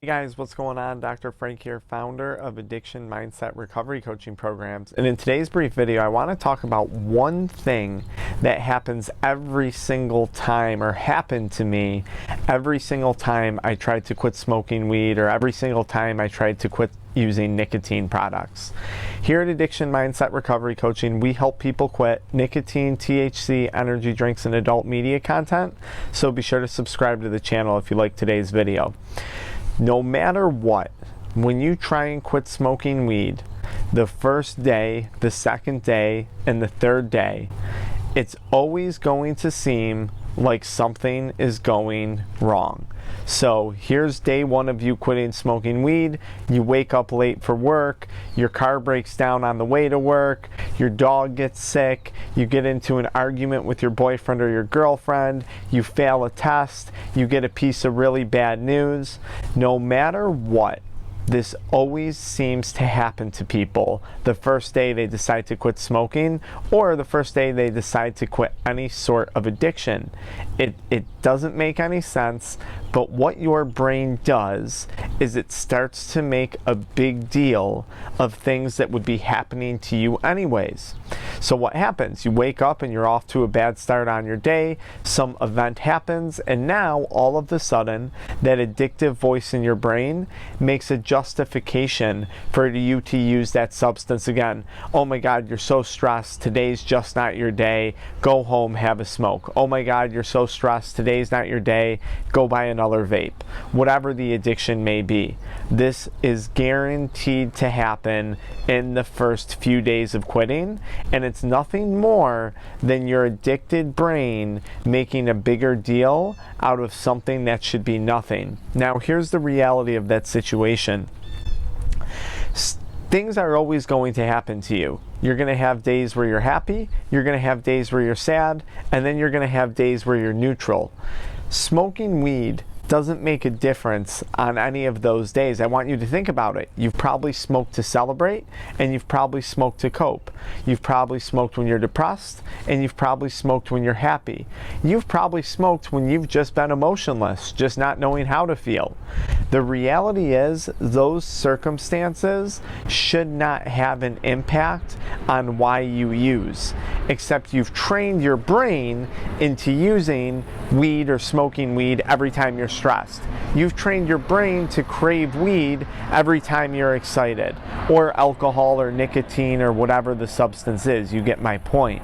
Hey guys, what's going on? Dr. Frank here, founder of Addiction Mindset Recovery Coaching Programs. And in today's brief video, I want to talk about one thing that happens every single time, or happened to me every single time I tried to quit smoking weed, or every single time I tried to quit using nicotine products. Here at Addiction Mindset Recovery Coaching, we help people quit nicotine, THC, energy drinks, and adult media content. So be sure to subscribe to the channel if you like today's video. No matter what, when you try and quit smoking weed, the first day, the second day, and the third day, it's always going to seem like something is going wrong. So here's day one of you quitting smoking weed. You wake up late for work, your car breaks down on the way to work, your dog gets sick, you get into an argument with your boyfriend or your girlfriend, you fail a test, you get a piece of really bad news. No matter what, this always seems to happen to people the first day they decide to quit smoking, or the first day they decide to quit any sort of addiction. It doesn't make any sense, but what your brain does is it starts to make a big deal of things that would be happening to you anyways. So what happens? You wake up and you're off to a bad start on your day, some event happens, and now all of a sudden that addictive voice in your brain makes a justification for you to use that substance again. Oh my God, you're so stressed, today's just not your day, go home, have a smoke. Oh my God, you're so stressed, today's not your day, go buy another vape. Whatever the addiction may be, this is guaranteed to happen in the first few days of quitting, and it's nothing more than your addicted brain making a bigger deal out of something that should be nothing. Now here's the reality of that situation. Things are always going to happen to you. You're going to have days where you're happy, you're going to have days where you're sad, and then you're going to have days where you're neutral. Smoking weed doesn't make a difference on any of those days. I want you to think about it. You've probably smoked to celebrate, and you've probably smoked to cope. You've probably smoked when you're depressed, and you've probably smoked when you're happy. You've probably smoked when you've just been emotionless, just not knowing how to feel. The reality is those circumstances should not have an impact on why you use, except you've trained your brain into using weed or smoking weed every time you're stressed. You've trained your brain to crave weed every time you're excited, or alcohol or nicotine or whatever the substance is. You get my point.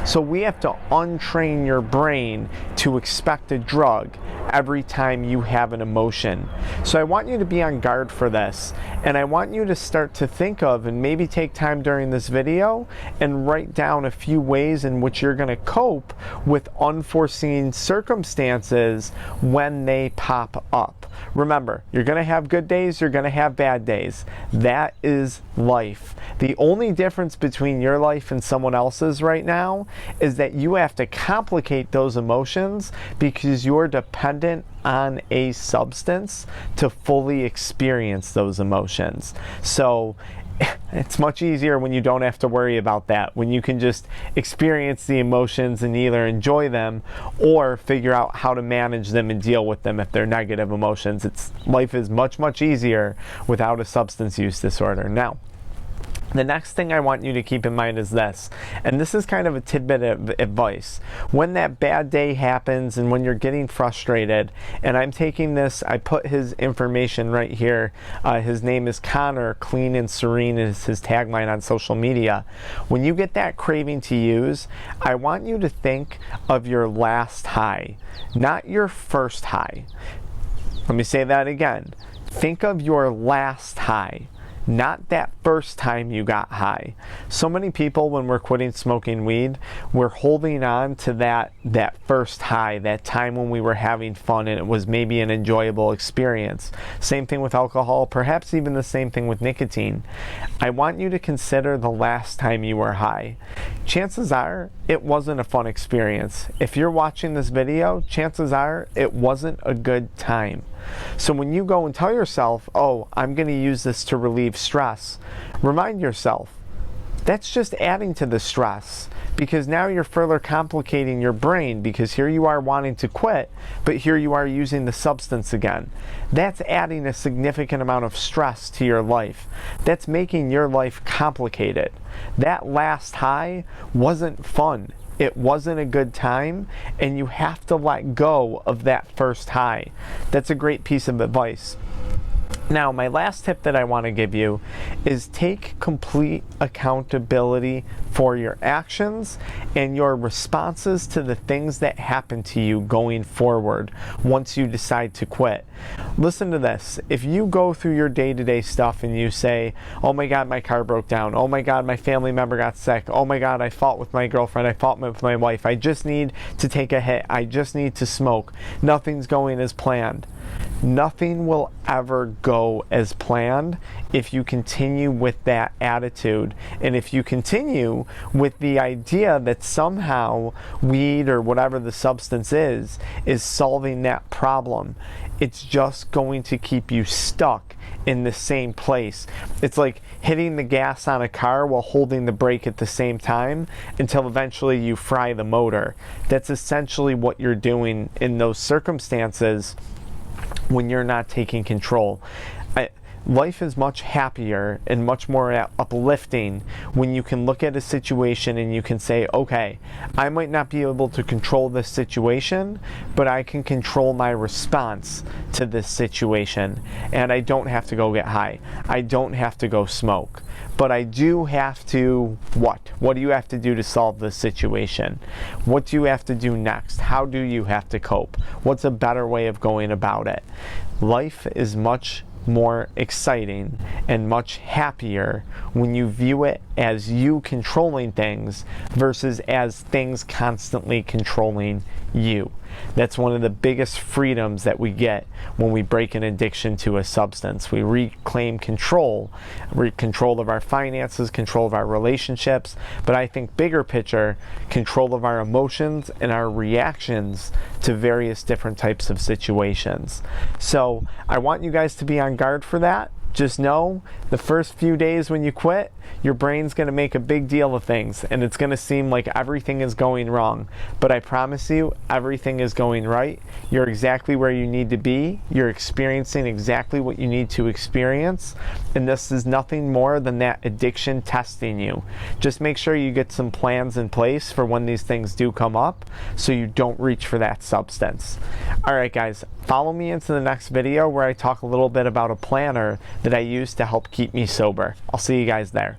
So we have to untrain your brain to expect a drug every time you have an emotion. So I want you to be on guard for this, and I want you to start to think of, and maybe take time during this video and write down a few ways in which you're going to cope with unforeseen circumstances when they pop up. Remember, you're going to have good days, you're going to have bad days. That is life. The only difference between your life and someone else's right now is that you have to complicate those emotions because you're dependent on a substance to fully experience those emotions. So it's much easier when you don't have to worry about that, when you can just experience the emotions and either enjoy them or figure out how to manage them and deal with them if they're negative emotions. Life is much, much easier without a substance use disorder. Now, the next thing I want you to keep in mind is this, and this is kind of a tidbit of advice. When that bad day happens and when you're getting frustrated, and I'm taking this, I put his information right here. His name is Connor, Clean and Serene is his tagline on social media. When you get that craving to use, I want you to think of your last high, not your first high. Let me say that again. Think of your last high, not that first time you got high. So many people, when we're quitting smoking weed, we're holding on to that first high, that time when we were having fun and it was maybe an enjoyable experience. Same thing with alcohol, perhaps even the same thing with nicotine. I want you to consider the last time you were high. Chances are it wasn't a fun experience. If you're watching this video, chances are it wasn't a good time. So when you go and tell yourself, oh, I'm going to use this to relieve stress, remind yourself, that's just adding to the stress, because now you're further complicating your brain, because here you are wanting to quit, but here you are using the substance again. That's adding a significant amount of stress to your life. That's making your life complicated. That last high wasn't fun. It wasn't a good time, and you have to let go of that first high. That's a great piece of advice. Now, my last tip that I want to give you is take complete accountability for your actions and your responses to the things that happen to you going forward once you decide to quit. Listen to this. If you go through your day-to-day stuff and you say, oh my God, my car broke down. Oh my God, my family member got sick. Oh my God, I fought with my girlfriend. I fought with my wife. I just need to take a hit. I just need to smoke. Nothing's going as planned. Nothing will ever go as planned if you continue with that attitude, and if you continue with the idea that somehow weed or whatever the substance is solving that problem. It's just going to keep you stuck in the same place. It's like hitting the gas on a car while holding the brake at the same time until eventually you fry the motor. That's essentially what you're doing in those circumstances when you're not taking control. Life is much happier and much more uplifting when you can look at a situation and you can say, okay, I might not be able to control this situation, but I can control my response to this situation. And I don't have to go get high. I don't have to go smoke. But I do have to, what? What do you have to do to solve this situation? What do you have to do next? How do you have to cope? What's a better way of going about it? Life is much more exciting and much happier when you view it as you controlling things versus as things constantly controlling you. That's one of the biggest freedoms that we get when we break an addiction to a substance. We reclaim control of our finances, control of our relationships, but I think bigger picture, control of our emotions and our reactions to various different types of situations. So I want you guys to be on guard for that. Just know the first few days when you quit, your brain's going to make a big deal of things, and it's going to seem like everything is going wrong. But I promise you, everything is going right. You're exactly where you need to be. You're experiencing exactly what you need to experience. And this is nothing more than that addiction testing you. Just make sure you get some plans in place for when these things do come up so you don't reach for that substance. All right, guys, follow me into the next video where I talk a little bit about a planner that I use to help keep me sober. I'll see you guys there.